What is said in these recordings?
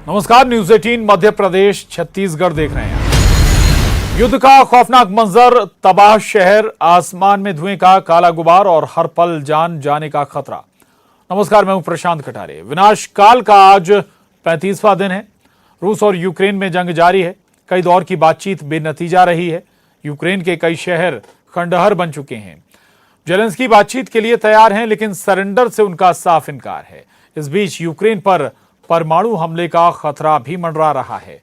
नमस्कार, न्यूज 18 मध्य प्रदेश छत्तीसगढ़ देख रहे हैं। युद्ध का खौफनाक मंजर, तबाह शहर, आसमान में धुएं का काला गुबार और हर पल जान जाने का खतरा। नमस्कार, मैं हूं प्रशांत कटारे। विनाश काल का आज 35वां दिन है। रूस और यूक्रेन में जंग जारी है। कई दौर की बातचीत बेनतीजा रही है। यूक्रेन के कई शहर खंडहर बन चुके हैं। जेलेंस्की बातचीत के लिए तैयार हैं, लेकिन सरेंडर से उनका साफ इनकार है। इस बीच यूक्रेन पर परमाणु हमले का खतरा भी मंडरा रहा है।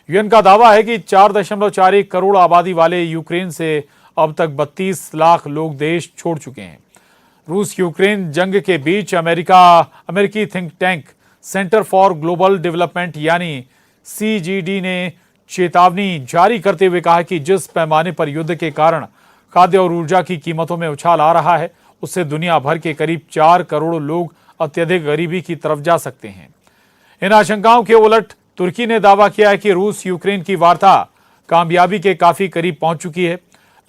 यूएन का दावा है कि 4.41 करोड़ आबादी वाले यूक्रेन से अब तक 32 लाख लोग देश छोड़ चुके हैं। रूस यूक्रेन जंग के बीच अमेरिकी think tank centre for global development यानी CGD ने चेतावनी जारी करते हुए कहा कि जिस पैमाने पर युद्ध के कारण खाद्य और ऊर्जा की कीमतों में उछाल आ रहा है, उससे दुनिया भर के करीब 4 करोड़ लोग अत्यधिक गरीबी की तरफ जा सकते हैं। इन आशंकाओं के उलट तुर्की ने दावा किया है कि रूस यूक्रेन की वार्ता कामयाबी के काफी करीब पहुंच चुकी है,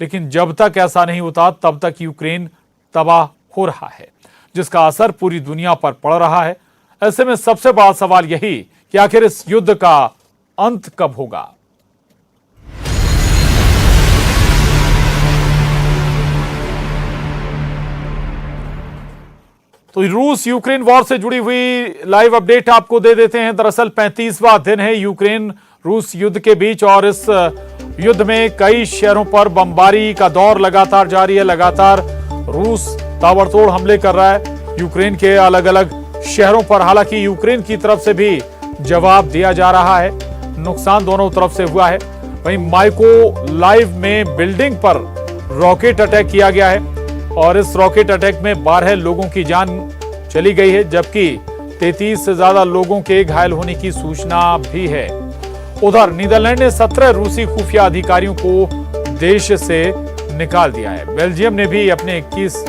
लेकिन जब तक ऐसा नहीं होता तब तक यूक्रेन तबाह हो रहा है, जिसका असर पूरी दुनिया पर पड़ रहा है। ऐसे में सबसे बड़ा सवाल यही कि आखिर इस युद्ध का अंत कब होगा। तो रूस यूक्रेन वॉर से जुड़ी हुई लाइव अपडेट आपको दे देते हैं। दरअसल 35वां दिन है यूक्रेन रूस युद्ध के बीच और इस युद्ध में कई शहरों पर बमबारी का दौर लगातार जारी है। लगातार रूस ताबड़तोड़ हमले कर रहा है यूक्रेन के अलग अलग शहरों पर। हालांकि यूक्रेन की तरफ से भी जवाब दिया जा रहा है। नुकसान दोनों तरफ से हुआ है। वहीं माइकोलाइव में बिल्डिंग पर रॉकेट अटैक किया गया है और इस रॉकेट अटैक में 12 लोगों की जान चली गई है, जबकि 33 से ज्यादा लोगों के घायल होने की सूचना भी है। उधर नीदरलैंड ने 17 रूसी खुफिया अधिकारियों को देश से निकाल दिया है। बेल्जियम ने भी अपने 21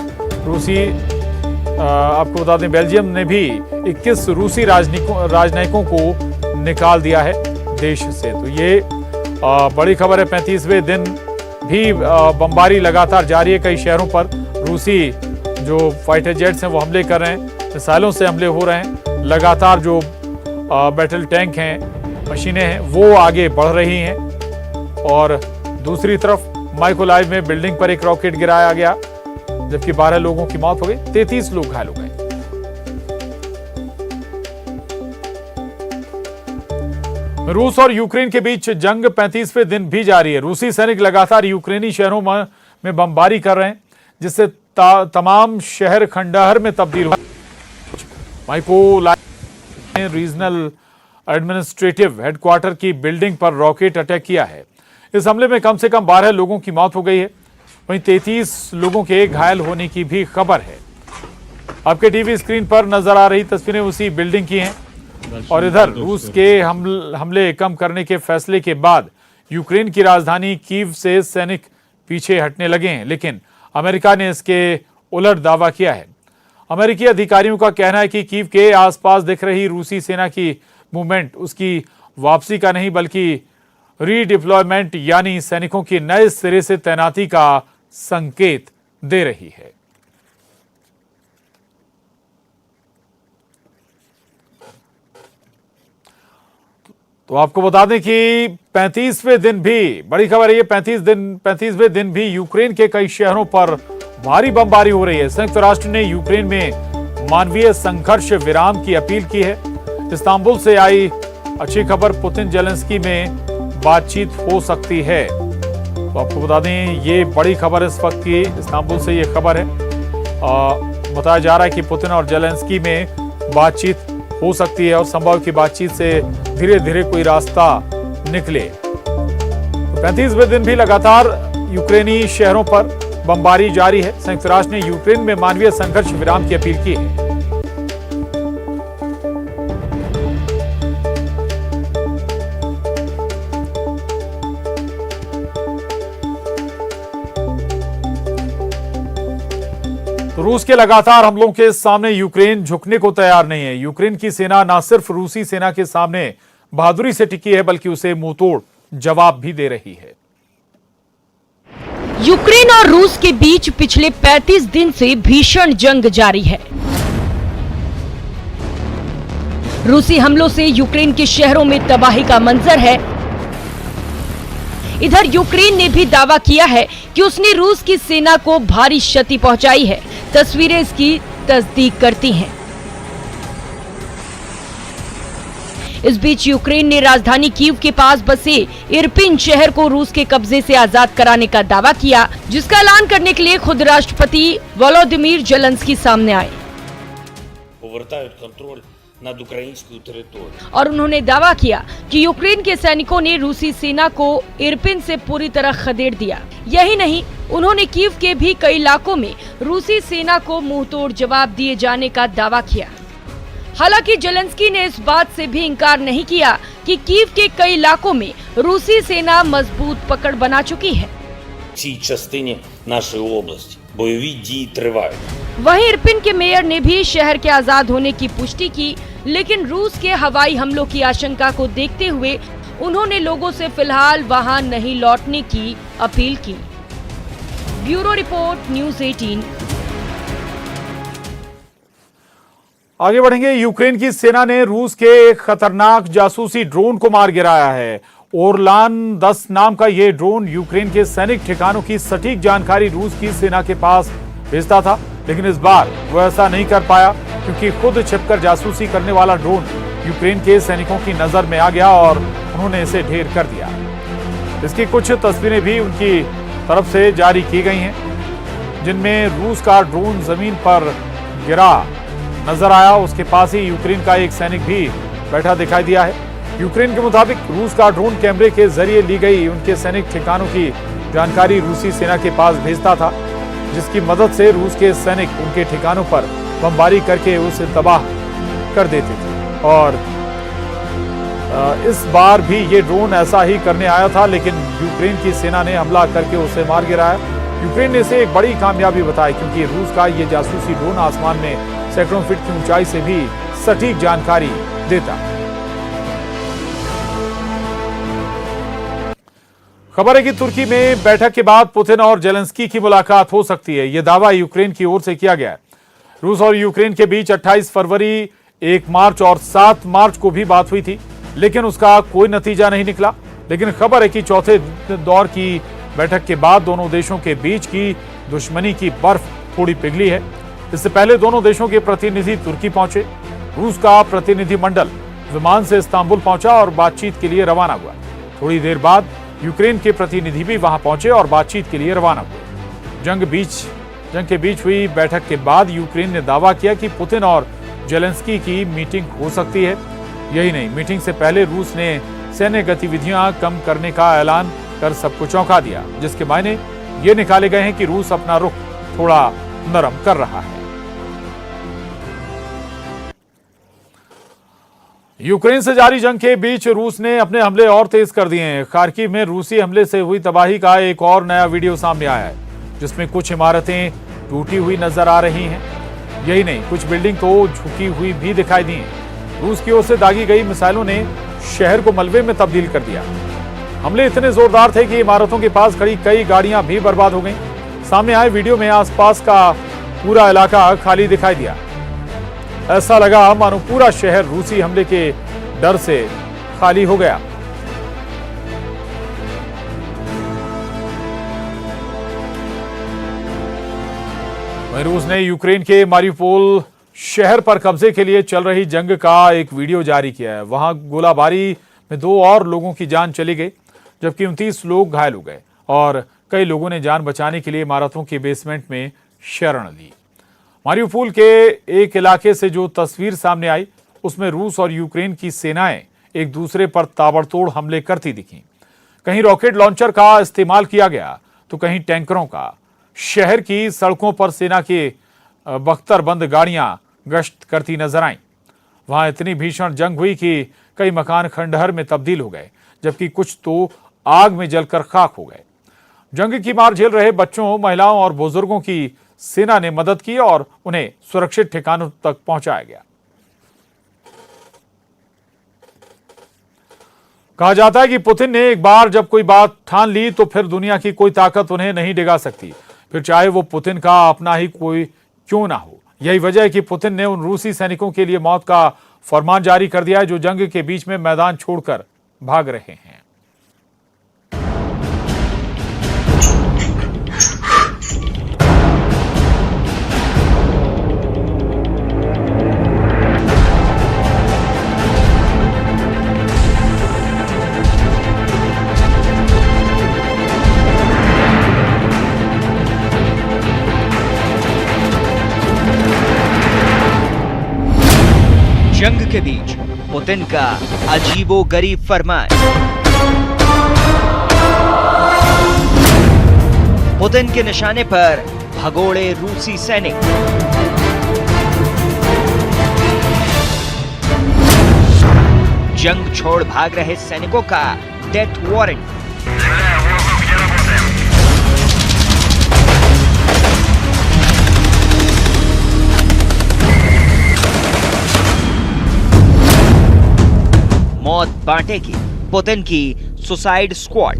रूसी आपको बता दें, बेल्जियम ने भी 21 रूसी राजनयिकों को निकाल दिया है देश से। तो ये बड़ी खबर है। 35वें दिन भी बमबारी लगातार जारी है। कई शहरों पर रूसी जो फाइटर जेट्स हैं वो हमले कर रहे हैं, मिसाइलों से हमले हो रहे हैं। लगातार जो बैटल टैंक हैं, मशीनें हैं, वो आगे बढ़ रही हैं। और दूसरी तरफ माइकोलाइव में बिल्डिंग पर एक रॉकेट गिराया गया, जबकि 12 लोगों की मौत हो गई, 33 लोग घायल हो गए। रूस और यूक्रेन के बीच जंग 35वें दिन भी जारी है। रूसी सैनिक लगातार यूक्रेनी शहरों में बमबारी कर रहे हैं, जिससे तमाम शहर खंडहर में तब्दील हो। माइकोलाइव ने रीजनल एडमिनिस्ट्रेटिव हेडक्वार्टर की बिल्डिंग पर रॉकेट अटैक किया है। इस हमले में कम से कम 12 लोगों की मौत हो गई है। वहीं 33 लोगों के घायल होने की भी खबर है। आपके टीवी स्क्रीन पर नजर आ रही तस्वीरें उसी बिल्डिंग की हैं। और इधर रूस के हमले कम करने के फैसले के बाद यूक्रेन की राजधानी कीव से सैनिक पीछे हटने लगे हैं, लेकिन अमेरिका ने इसके उलट दावा किया है। अमेरिकी अधिकारियों का कहना है कि कीव के आसपास दिख रही रूसी सेना की मूवमेंट उसकी वापसी का नहीं, बल्कि रीडिप्लॉयमेंट यानी सैनिकों की नए सिरे से तैनाती का संकेत दे रही है। तो आपको बता दें कि 35वें दिन भी बड़ी खबर है। ये 35वें दिन भी यूक्रेन के कई शहरों पर भारी बमबारी हो रही है। संयुक्त राष्ट्र ने यूक्रेन में मानवीय संघर्ष विराम की अपील की है। इस्तांबुल से आई अच्छी खबर, पुतिन जेलेंस्की में बातचीत हो सकती है। तो आपको बता दें ये बड़ी खबर इस वक्त की, इस्तांबुल से ये खबर है। बताया जा रहा है कि पुतिन और जेलेंस्की में बातचीत हो सकती है और संभव की बातचीत से धीरे धीरे कोई रास्ता निकले। 35वें दिन भी लगातार यूक्रेनी शहरों पर बमबारी जारी है। संयुक्त राष्ट्र ने यूक्रेन में मानवीय संघर्ष विराम की अपील की है। तो रूस के लगातार हमलों के सामने यूक्रेन झुकने को तैयार नहीं है। यूक्रेन की सेना न सिर्फ रूसी सेना के सामने बहादुरी से टिकी है, बल्कि उसे मुंहतोड़ जवाब भी दे रही है। यूक्रेन और रूस के बीच पिछले 35 दिन से भीषण जंग जारी है। रूसी हमलों से यूक्रेन के शहरों में तबाही का मंजर है। इधर यूक्रेन ने भी दावा किया है कि उसने रूस की सेना को भारी क्षति पहुंचाई है। तस्वीरें इसकी तस्दीक करती हैं। इस बीच यूक्रेन ने राजधानी कीव के पास बसे इरपिन शहर को रूस के कब्जे से आजाद कराने का दावा किया, जिसका ऐलान करने के लिए खुद राष्ट्रपति वोलोदिमीर जेलेंस्की सामने आए और उन्होंने दावा किया कि यूक्रेन के सैनिकों ने रूसी सेना को इरपिन से पूरी तरह खदेड़ दिया। यही नहीं, उन्होंने कीव के भी कई इलाकों में रूसी सेना को मुंहतोड़ जवाब दिए जाने का दावा किया। हालांकि जेलेंस्की ने इस बात से भी इंकार नहीं किया कि कीव के कई इलाकों में रूसी सेना मजबूत पकड़ बना चुकी है। वहीं इरपिन के मेयर ने भी शहर के आजाद होने की पुष्टि की, लेकिन रूस के हवाई हमलों की आशंका को देखते हुए उन्होंने लोगों से फिलहाल वहां नहीं लौटने की अपील की। Bureau report, news 18। आगे बढ़ेंगे। यूक्रेन की सेना ने रूस के एक खतरनाक जासूसी ड्रोन को मार गिराया है। ओरलान 10 नाम का यह ड्रोन यूक्रेन के सैनिक ठिकानों की सटीक जानकारी रूस की सेना के पास भेजता था, लेकिन इस बार वो ऐसा नहीं कर पाया क्योंकि खुद छिपकर जासूसी करने वाला ड्रोन यूक्रेन के सैनिकों की नजर में आ गया और उन्होंने इसे ढेर कर दिया। इसकी कुछ तस्वीरें भी उनकी तरफ से जारी की गई हैं, जिनमें रूस का ड्रोन जमीन पर गिरा नजर आया। उसके पास ही यूक्रेन का एक सैनिक भी बैठा दिखाई दिया है। यूक्रेन के मुताबिक रूस का ड्रोन कैमरे के जरिए ली गई उनके सैनिक ठिकानों की जानकारी रूसी सेना के पास भेजता था, जिसकी मदद से रूस के सैनिक उनके ठिकानों पर बमबारी करके उसे तबाह कर देते थे। और इस बार भी ये ड्रोन ऐसा ही करने आया था, लेकिन यूक्रेन की सेना ने हमला करके उसे मार गिराया। यूक्रेन ने इसे एक बड़ी कामयाबी बताई क्योंकि रूस का ये जासूसी ड्रोन आसमान में सैकड़ों फीट की ऊंचाई से भी सटीक जानकारी देता। खबर है कि तुर्की में बैठक के बाद पुतिन और जेलेंस्की की मुलाकात हो सकती है। यह दावा यूक्रेन की ओर से किया गया है। रूस और यूक्रेन के बीच 28 फरवरी, 1 मार्च और 7 मार्च को भी बात हुई थी, लेकिन उसका कोई नतीजा नहीं निकला। लेकिन खबर है कि चौथे दौर की बैठक के बाद दोनों देशों के बीच की दुश्मनी की बर्फ थोड़ी पिघली है। इससे पहले दोनों देशों के प्रतिनिधि तुर्की पहुंचे। रूस का प्रतिनिधिमंडल विमान से इस्तांबुल पहुंचा और बातचीत के लिए रवाना हुआ। थोड़ी देर बाद यूक्रेन के प्रतिनिधि भी वहां पहुंचे और बातचीत के लिए रवाना हुए। जंग के बीच हुई बैठक के बाद यूक्रेन ने दावा किया कि पुतिन और जेलेंस्की की मीटिंग हो सकती है। यही नहीं, मीटिंग से पहले रूस ने सैन्य गतिविधियां कम करने का ऐलान कर सबको चौंका दिया, जिसके मायने ये निकाले गए हैं कि रूस अपना रुख थोड़ा नरम कर रहा है। यूक्रेन से जारी जंग के बीच रूस ने अपने हमले और तेज कर दिए हैं। खार्किव में रूसी हमले से हुई तबाही का एक और नया वीडियो सामने आया है, जिसमें कुछ इमारतें टूटी हुई नजर आ रही हैं। यही नहीं, कुछ बिल्डिंग तो झुकी हुई भी दिखाई दी हैं। रूस की ओर से दागी गई मिसाइलों ने शहर को मलबे में तब्दील कर दिया। हमले इतने जोरदार थे कि इमारतों के पास खड़ी कई गाड़ियां भी बर्बाद हो गईं। सामने आए वीडियो में आसपास का पूरा इलाका खाली दिखाई दिया। ऐसा लगा मानो पूरा शहर रूसी हमले के डर से खाली हो गया। वहीं रूस ने यूक्रेन के मारियुपोल शहर पर कब्जे के लिए चल रही जंग का एक वीडियो जारी किया है। वहां गोलाबारी में 2 और लोगों की जान चली गई, जबकि 29 लोग घायल हो गए और कई लोगों ने जान बचाने के लिए इमारतों के बेसमेंट में शरण ली। मारियुपोल के एक इलाके से जो तस्वीर सामने आई, उसमें रूस और यूक्रेन की सेनाएं एक दूसरे पर ताबड़तोड़ हमले करती दिखीं। कहीं रॉकेट लॉन्चर का इस्तेमाल किया गया तो कहीं टैंकरों का। शहर की सड़कों पर सेना के बख्तरबंद गाड़ियां गश्त करती नजर आईं। वहां इतनी भीषण जंग हुई कि कई मकान खंडहर में तब्दील हो गए, जबकि कुछ तो आग में जलकर खाक हो गए। जंग की मार झेल रहे बच्चों, महिलाओं और बुजुर्गों की सेना ने मदद की और उन्हें सुरक्षित ठिकानों तक पहुंचाया गया। कहा जाता है कि पुतिन ने एक बार जब कोई बात ठान ली तो फिर दुनिया की कोई ताकत उन्हें नहीं डिगा सकती, फिर चाहे वो पुतिन का अपना ही कोई क्यों ना हो। यही वजह है कि पुतिन ने उन रूसी सैनिकों के लिए मौत का फरमान जारी कर दिया है जो जंग के बीच में मैदान छोड़कर भाग रहे हैं। जंग के बीच पुतिन का अजीबोगरीब फरमान। पुतिन के निशाने पर भगोड़े रूसी सैनिक। जंग छोड़ भाग रहे सैनिकों का डेथ वारंट। मौत बांटेगी पुतिन की सुसाइड स्क्वाड।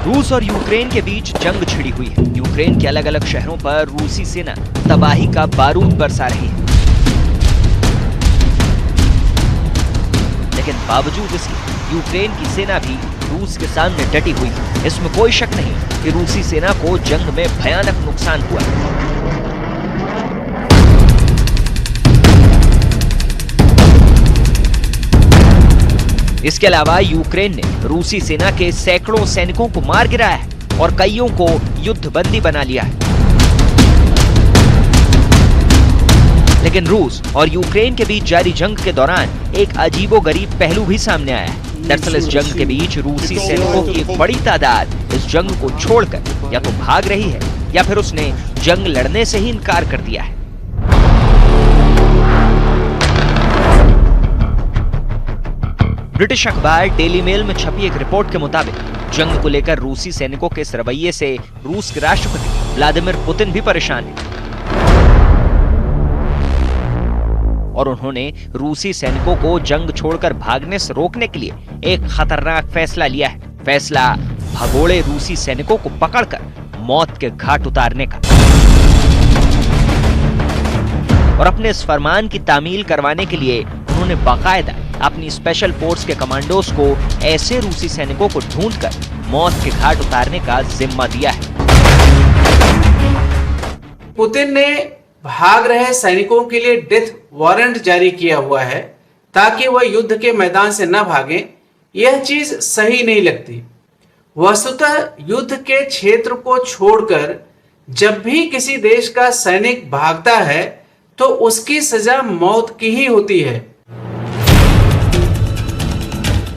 रूस और यूक्रेन के बीच जंग छिड़ी हुई है। यूक्रेन के अलग अलग शहरों पर रूसी सेना तबाही का बारूद बरसा रही है, लेकिन बावजूद इसके यूक्रेन की सेना भी रूस के सामने डटी हुई है। इसमें कोई शक नहीं कि रूसी सेना को जंग में भयानक नुकसान हुआ। इसके अलावा यूक्रेन ने रूसी सेना के सैकड़ों सैनिकों को मार गिराया है और कईयों को युद्धबंदी बना लिया है। लेकिन रूस और यूक्रेन के बीच जारी जंग के दौरान एक अजीबोगरीब पहलू भी सामने आया है। दरअसल इस जंग के बीच रूसी सैनिकों की एक बड़ी तादाद इस जंग को छोड़कर या तो भाग रही है या फिर उसने जंग लड़ने से ही इनकार कर दिया है। ब्रिटिश अखबार डेली मेल में छपी एक रिपोर्ट के मुताबिक जंग को लेकर रूसी सैनिकों के इस रवैये से रूस के राष्ट्रपति व्लादिमीर पुतिन भी परेशान हैं और उन्होंने रूसी सैनिकों को जंग छोड़कर भागने से रोकने के लिए एक खतरनाक फैसला लिया है। फैसला भगोड़े रूसी सैनिकों को पकड़कर मौत के घाट उतारने का। और अपने इस फरमान की तामील करवाने के लिए उन्होंने बाकायदा अपनी स्पेशल फोर्स के कमांडोज को ऐसे रूसी सैनिकों को ढूंढकर मौत के घाट उतारने का जिम्मा दिया है। पुतिन ने भाग रहे सैनिकों के लिए डेथ वारंट जारी किया हुआ है ताकि वह युद्ध के मैदान से न भागें। यह चीज सही नहीं लगती। वस्तुतः युद्ध के क्षेत्र को छोड़कर जब भी किसी देश का सैनिक भागता है तो उसकी सजा मौत की ही होती है।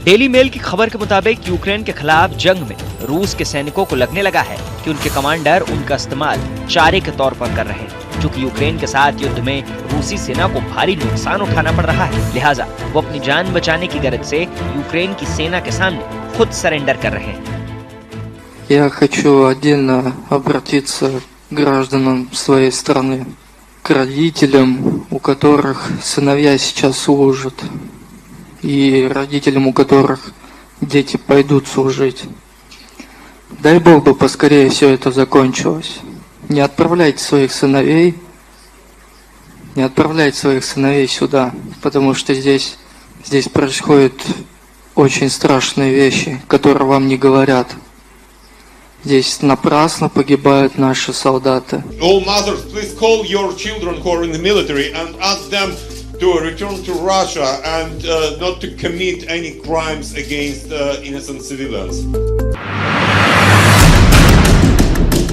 डेली मेल की खबर के मुताबिक यूक्रेन के खिलाफ जंग में रूस के सैनिकों को लगने लगा है कि उनके कमांडर उनका इस्तेमाल चारे के तौर पर कर रहे हैं। क्योंकि यूक्रेन के साथ युद्ध में रूसी सेना को भारी नुकसान उठाना पड़ रहा है, लिहाजा वो अपनी जान बचाने की गरज से यूक्रेन की सेना के सामने खुद सरेंडर कर रहे हैं। Я хочу отдельно обратиться к гражданам своей страны, к родителям, у которых сыновья сейчас служат, и родителям, у которых дети пойдут служить. Дай Бог бы поскорее все это закончилось. Не отправляйте своих сыновей сюда, потому что здесь происходят очень страшные вещи, которые вам не говорят. Здесь напрасно погибают наши солдаты. All mothers, please call your children who are in the military and ask them to return to Russia and not to commit any crimes against innocent civilians.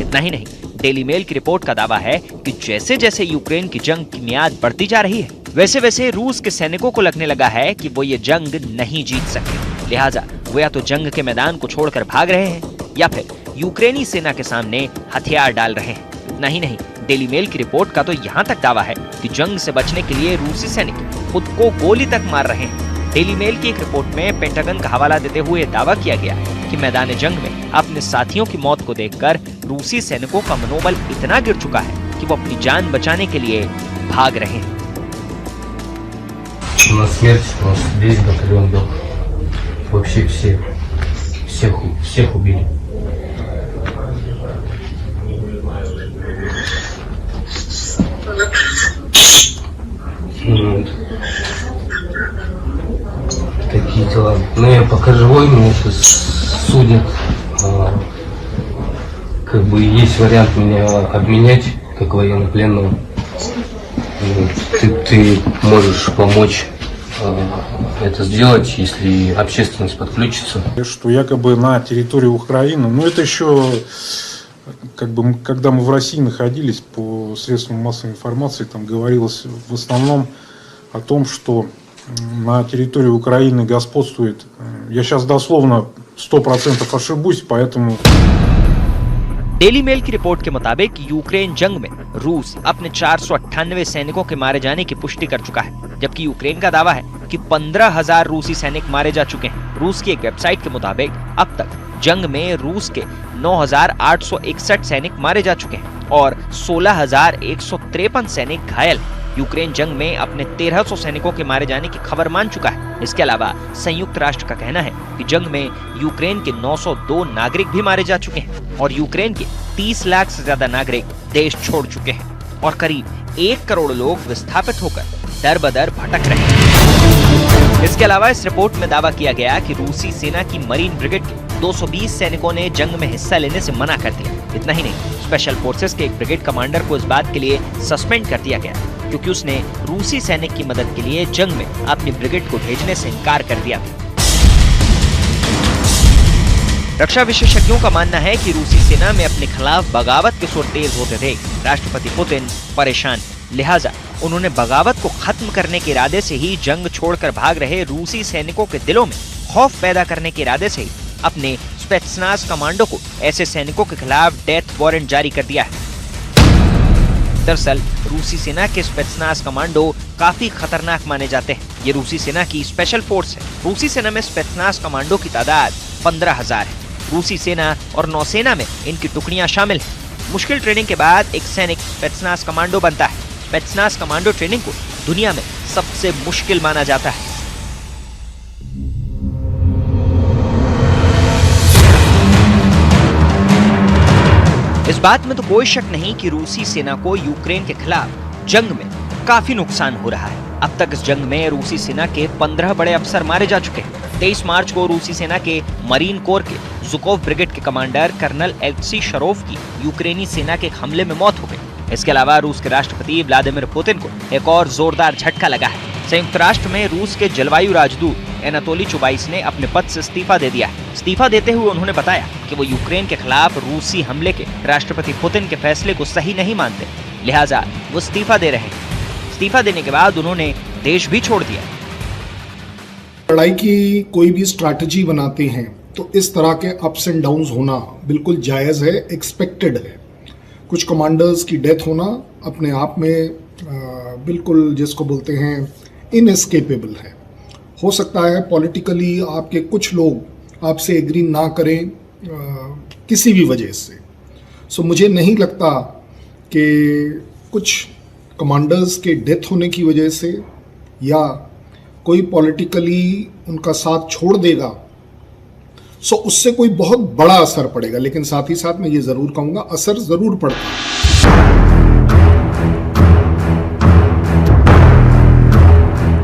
इतना ही नहीं, डेली मेल की रिपोर्ट का दावा है कि जैसे जैसे यूक्रेन की जंग की मियाद बढ़ती जा रही है, वैसे वैसे रूस के सैनिकों को लगने लगा है कि वो ये जंग नहीं जीत सकते। लिहाजा वो या तो जंग के मैदान को छोड़कर भाग रहे हैं या फिर यूक्रेनी सेना के सामने हथियार डाल रहे हैं। इतना ही नहीं, डेली मेल की रिपोर्ट का तो यहाँ तक दावा है कि जंग से बचने के लिए रूसी सैनिक खुद को गोली तक मार रहे हैं। डेली मेल की एक रिपोर्ट में पेंटागन का हवाला देते हुए दावा किया गया कि मैदान जंग में अपने साथियों की मौत को देखकर रूसी सैनिकों का मनोबल इतना गिर चुका है कि वो अपनी जान बचाने के लिए भाग रहे हैं। На смерть у нас весь батальон был. Вообще всех убили. Такие дела. Ну я пока живой, меня сейчас судят. Как бы есть вариант меня обменять как военнопленного. Ты можешь помочь это сделать, если общественность подключится. Что якобы на территории Украины, ну это еще, как бы, когда мы в России находились, по средствам массовой информации, там говорилось в основном о том, что на территории Украины господствует, я сейчас дословно 100% ошибусь, поэтому... डेली मेल की रिपोर्ट के मुताबिक यूक्रेन जंग में रूस अपने 498 सैनिकों के मारे जाने की पुष्टि कर चुका है, जबकि यूक्रेन का दावा है कि 15,000 रूसी सैनिक मारे जा चुके हैं। रूस की एक वेबसाइट के मुताबिक अब तक जंग में रूस के 9,861 सैनिक मारे जा चुके हैं और 16,153 सैनिक घायल। यूक्रेन जंग में अपने 1,300 सैनिकों के मारे जाने की खबर मान चुका है। इसके अलावा संयुक्त राष्ट्र का कहना है कि जंग में यूक्रेन के 902 नागरिक भी मारे जा चुके हैं और यूक्रेन के 30 लाख से ज्यादा नागरिक देश छोड़ चुके हैं और करीब 1 करोड़ लोग विस्थापित होकर दर बदर भटक रहे हैं। इसके अलावा इस रिपोर्ट में दावा किया गया कि रूसी सेना की मरीन ब्रिगेड के 220 सैनिकों ने जंग में हिस्सा लेने से मना कर दिया। इतना ही नहीं, स्पेशल फोर्सेस के एक ब्रिगेड कमांडर को इस बात के लिए सस्पेंड कर दिया गया क्योंकि उसने रूसी सैनिक की मदद के लिए जंग में अपनी ब्रिगेड को भेजने से इनकार कर दिया। रक्षा विशेषज्ञों का मानना है कि रूसी सेना में अपने खिलाफ बगावत के सुर तेज होते थे। राष्ट्रपति पुतिन परेशान, लिहाजा उन्होंने बगावत को खत्म करने के इरादे से ही जंग छोड़कर भाग रहे रूसी सैनिकों के दिलों में खौफ पैदा करने के इरादे से ही अपने स्पेत्सनाज कमांडो को ऐसे सैनिकों के खिलाफ डेथ वारंट जारी कर दिया है। दरअसल रूसी सेना के स्पेत्सनाज कमांडो काफी खतरनाक माने जाते हैं। ये रूसी सेना की स्पेशल फोर्स है। रूसी सेना में स्पेत्सनाज कमांडो की तादाद 15,000 है। रूसी सेना और नौसेना में इनकी टुकड़ियां शामिल हैं। मुश्किल ट्रेनिंग के बाद एक सैनिक स्पेत्सनाज कमांडो बनता है। स्पेत्सनाज कमांडो ट्रेनिंग को दुनिया में सबसे मुश्किल माना जाता है। इस बात में तो कोई शक नहीं कि रूसी सेना को यूक्रेन के खिलाफ जंग में काफी नुकसान हो रहा है। अब तक इस जंग में रूसी सेना के 15 बड़े अफसर मारे जा चुके हैं। 23 मार्च को रूसी सेना के मरीन कोर के जुकोव ब्रिगेड के कमांडर कर्नल एलेक्सी शरोव की यूक्रेनी सेना के एक हमले में मौत हो गई। इसके अलावा रूस के राष्ट्रपति व्लादिमीर पुतिन को एक और जोरदार झटका लगा है। संयुक्त राष्ट्र में रूस के जलवायु राजदूत एनातोली चुबाइस ने अपने पद से इस्तीफा दे दिया है। इस्तीफा देते हुए उन्होंने बताया कि वो यूक्रेन के खिलाफ रूसी हमले के राष्ट्रपति पुतिन के फैसले को सही नहीं मानते, लिहाजा वो इस्तीफा दे रहे हैं। इस्तीफा देने के बाद उन्होंने देश भी छोड़ दिया। लड़ाई की कोई भी स्ट्रैटेजी बनाते हैं तो इस तरह के अप्स एंड डाउन्स होना बिल्कुल जायज़ है, एक्सपेक्टेड है। कुछ कमांडर्स की डेथ होना अपने आप में बिल्कुल जिसको बोलते हैं इनएस्केपेबल है। हो सकता है पॉलिटिकली आपके कुछ लोग आपसे एग्री ना करें किसी भी वजह से। सो मुझे नहीं लगता कि कुछ कमांडर्स के डेथ होने की वजह से या कोई पॉलिटिकली उनका साथ छोड़ देगा सो उससे कोई बहुत बड़ा असर पड़ेगा। लेकिन साथ ही साथ मैं ये ज़रूर कहूँगा असर ज़रूर पड़ता है।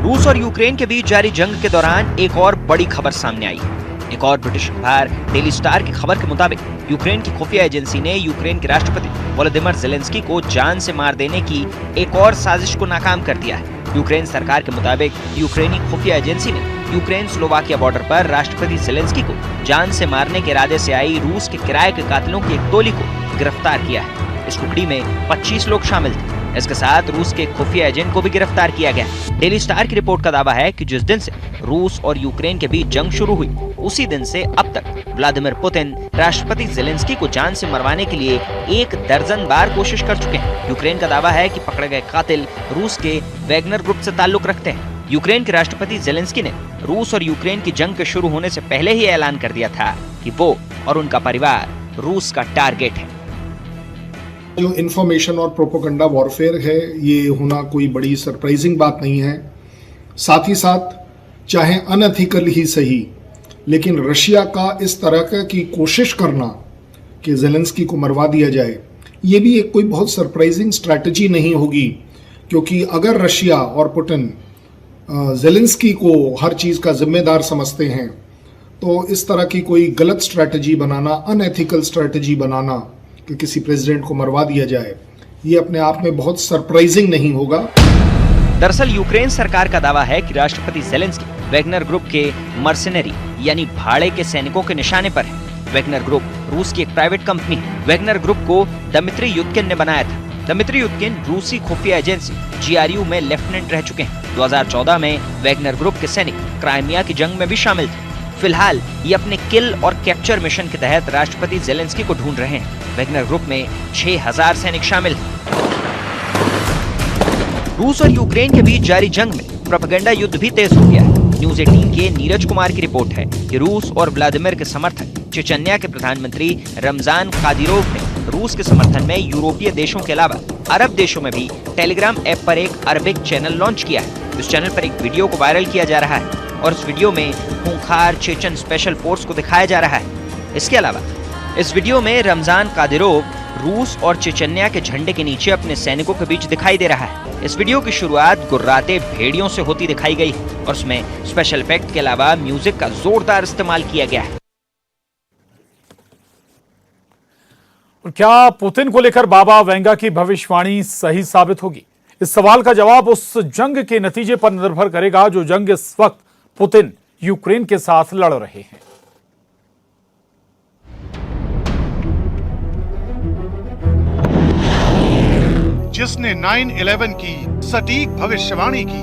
रूस और यूक्रेन के बीच जारी जंग के दौरान एक और बड़ी खबर सामने आई है। एक और ब्रिटिश अखबार डेली स्टार की खबर के मुताबिक यूक्रेन की खुफिया एजेंसी ने यूक्रेन के राष्ट्रपति वोलोदिमीर ज़ेलेंस्की को जान से मार देने की एक और साजिश को नाकाम कर दिया है। यूक्रेन सरकार के मुताबिक यूक्रेनी खुफिया एजेंसी ने यूक्रेन स्लोवाकिया बॉर्डर पर राष्ट्रपति ज़ेलेंस्की को जान से मारने के इरादे से आई रूस के किराए के कातिलों की एक टोली को गिरफ्तार किया है। इस टुकड़ी में 25 लोग शामिल थे। इसके साथ रूस के खुफिया एजेंट को भी गिरफ्तार किया गया। डेली स्टार की रिपोर्ट का दावा है कि जिस दिन से रूस और यूक्रेन के बीच जंग शुरू हुई उसी दिन से अब तक व्लादिमीर पुतिन राष्ट्रपति ज़ेलेंस्की को जान से मरवाने के लिए 1 दर्जन बार कोशिश कर चुके हैं। यूक्रेन का दावा है कि पकड़े गए कातिल रूस के वैगनर ग्रुप से ताल्लुक रखते हैं। यूक्रेन के राष्ट्रपति ज़ेलेंस्की ने रूस और यूक्रेन की जंग के शुरू होने से पहले ही ऐलान कर दिया था कि वो और उनका परिवार रूस का टारगेट है। जो इंफॉर्मेशन और प्रोपोगंडा वॉरफेयर है ये होना कोई बड़ी सरप्राइजिंग बात नहीं है। साथ ही साथ चाहे अनएथिकल ही सही, लेकिन रशिया का इस तरह की कोशिश करना कि ज़ेलेंस्की को मरवा दिया जाए, ये भी एक कोई बहुत सरप्राइजिंग स्ट्रैटेजी नहीं होगी, क्योंकि अगर रशिया और पुतिन ज़ेलेंस्की को हर चीज़ का जिम्मेदार समझते हैं तो इस तरह की कोई गलत स्ट्रैटेजी बनाना, अनएथिकल स्ट्रैटेजी बनाना कि किसी प्रेसिडेंट को मरवा दिया जाए, ये अपने आप में बहुत सरप्राइजिंग नहीं होगा। दरअसल यूक्रेन सरकार का दावा है कि राष्ट्रपति ज़ेलेंस्की वैगनर ग्रुप के मर्सिनरी यानी भाड़े के सैनिकों के निशाने पर है। वैगनर ग्रुप रूस की एक प्राइवेट कंपनी है। वैगनर ग्रुप को दिमित्री युदकिन ने बनाया था। दिमित्री युदकिन रूसी खुफिया एजेंसी GRU में लेफ्टिनेंट रह चुके हैं। 2014 में वैगनर ग्रुप के सैनिक क्राइमिया की जंग में भी शामिल थे। फिलहाल ये अपने किल और कैप्चर मिशन के तहत राष्ट्रपति ज़ेलेंस्की को ढूंढ रहे हैं। वैगनर ग्रुप में 6000 सैनिक शामिल हैं। रूस और यूक्रेन के बीच जारी जंग में प्रोपेगेंडा युद्ध भी तेज हो गया है। न्यूज़ 18 के नीरज कुमार की रिपोर्ट है कि रूस और व्लादिमीर के समर्थक चेचन्या के प्रधानमंत्री रमजान कादिरोव ने रूस के समर्थन में यूरोपीय देशों के अलावा अरब देशों में भी टेलीग्राम ऐप पर एक अरबिक चैनल लॉन्च किया है। इस चैनल पर एक वीडियो को वायरल किया जा रहा है और इस वीडियो में खूंखार चेचन स्पेशल फोर्स को दिखाया जा रहा है। इसके अलावा इस वीडियो में रमजान कादिरोव रूस और चेचन्या के झंडे के नीचे अपने सैनिकों के बीच दिखाई दे रहा है। इस वीडियो की शुरुआत गुर्राते भेड़ियों से होती दिखाई गई है और उसमें स्पेशल इफेक्ट के अलावा म्यूजिक का जोरदार इस्तेमाल किया गया है। क्या पुतिन को लेकर बाबा वेंगा की भविष्यवाणी सही साबित होगी? इस सवाल का जवाब उस जंग के नतीजे पर निर्भर करेगा जो जंग इस वक्त पुतिन यूक्रेन के साथ लड़ रहे हैं। जिसने 9/11 की सटीक भविष्यवाणी की,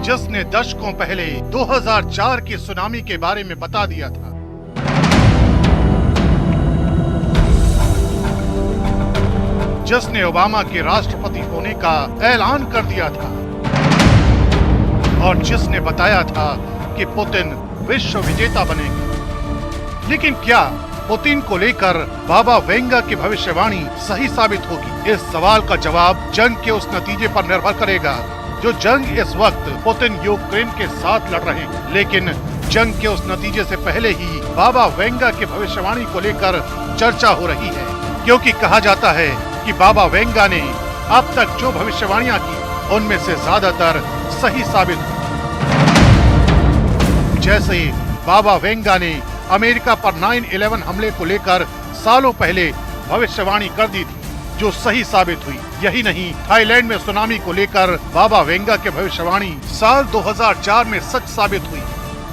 जिसने दशकों पहले 2004 की सुनामी के बारे में बता दिया था, जिसने ओबामा के राष्ट्रपति होने का ऐलान कर दिया था और जिसने बताया था कि पुतिन विश्व विजेता बनेंगे। लेकिन क्या पुतिन को लेकर बाबा वेंगा की भविष्यवाणी सही साबित होगी? इस सवाल का जवाब जंग के उस नतीजे पर निर्भर करेगा जो जंग इस वक्त पुतिन यूक्रेन के साथ लड़ रहे हैं। लेकिन जंग के उस नतीजे से पहले ही बाबा वेंगा की भविष्यवाणी को लेकर चर्चा हो रही है, क्योंकि कहा जाता है कि बाबा वेंगा ने अब तक जो भविष्यवाणियां की उनमें से ज्यादातर सही साबित हुई। जैसे बाबा वेंगा ने अमेरिका पर 9/11 हमले को लेकर सालों पहले भविष्यवाणी कर दी थी, जो सही साबित हुई। यही नहीं, थाईलैंड में सुनामी को लेकर बाबा वेंगा की भविष्यवाणी साल 2004 में सच साबित हुई।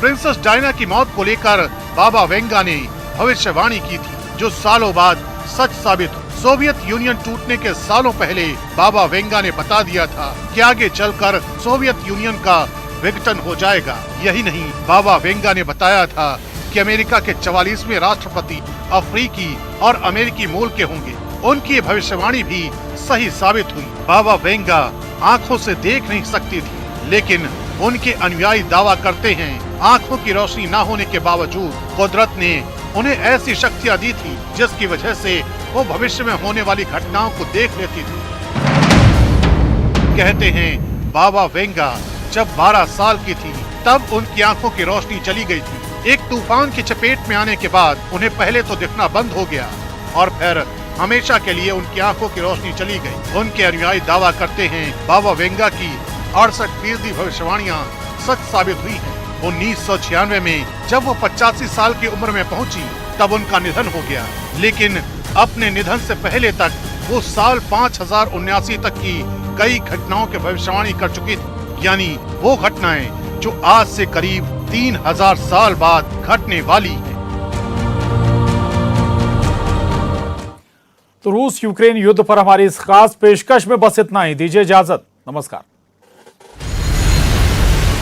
प्रिंसेस डायना की मौत को लेकर बाबा वेंगा ने भविष्यवाणी की थी, जो सालों बाद सच साबित हुई। सोवियत यूनियन टूटने के सालों पहले बाबा वेंगा ने बता दिया था कि आगे चलकर सोवियत यूनियन का विघटन हो जाएगा। यही नहीं, बाबा वेंगा ने बताया था कि अमेरिका के 44वें राष्ट्रपति अफ्रीकी और अमेरिकी मूल के होंगे। उनकी भविष्यवाणी भी सही साबित हुई। बाबा वेंगा आंखों से देख नहीं सकती थी, लेकिन उनके अनुयायी दावा करते हैं आंखों की रोशनी न होने के बावजूद कुदरत ने उन्हें ऐसी शक्तियां दी थी जिसकी वजह से वो भविष्य में होने वाली घटनाओं को देख लेती थी। कहते हैं बाबा वेंगा जब 12 साल की थी तब उनकी आंखों की रोशनी चली गई थी। एक तूफान की चपेट में आने के बाद उन्हें पहले तो दिखना बंद हो गया और फिर हमेशा के लिए उनकी आंखों की रोशनी चली गई। उनके अनुयायी दावा करते हैं बाबा वेंगा की 68% भविष्यवाणियां सच साबित हुई हैं। 1996 में जब वो 85 साल की उम्र में पहुंची तब उनका निधन हो गया, लेकिन अपने निधन से पहले तक वो साल 5079 तक की कई घटनाओं की भविष्यवाणी कर चुकी थी, यानी वो घटनाएं जो आज से करीब 3000 साल बाद घटने वाली हैं। तो रूस यूक्रेन युद्ध पर हमारी इस खास पेशकश में बस इतना ही। दीजिए इजाजत, नमस्कार।